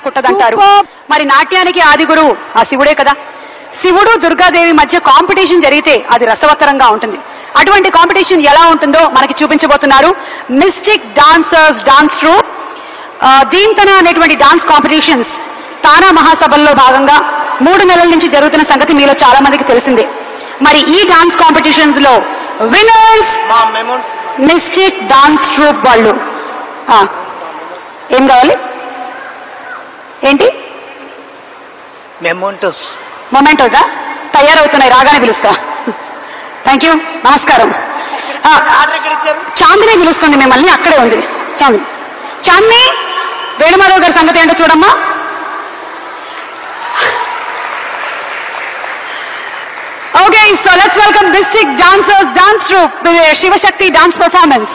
కుట్టదంటారు. మరి నాట్యానికి ఆది గురువు ఆ శివుడే కదా. శివుడు దుర్గాదేవి మధ్య కాంపిటీషన్ జరిగితే అది రసవత్తరంగా ఉంటుంది. అటువంటి కాంపిటీషన్ ఎలా ఉంటుందో మనకి చూపించబోతున్నారు మిస్టిక్ డాన్సర్స్ డాన్స్ ట్రూప్. దీంతన అనేటువంటి డాన్స్ కాంపిటీషన్స్ తానా మహాసభల్లో భాగంగా 3 నెలల నుంచి జరుగుతున్న సంగతి మీలో చాలా మందికి తెలిసిందే. మరి ఈ డాన్స్ కాంపిటీషన్స్ లో విన్నర్స్ మిస్టిక్ డాన్స్ ట్రూప్ వాళ్ళు. ఏం కావాలి ఏంటి? మొమెంటోసా? తయారవుతున్నాయి, రాగానే పిలుస్తా. థ్యాంక్ యూ, నమస్కారం. చాందిని పిలుస్తుంది మిమ్మల్ని, అక్కడే ఉంది చాందిని. వేణుమాధవ్ గారి సంగతి ఏంటో చూడమ్మా. Okay, so let's welcome Mystic Dancers Dance Troupe with their Shiva Shakti dance performance.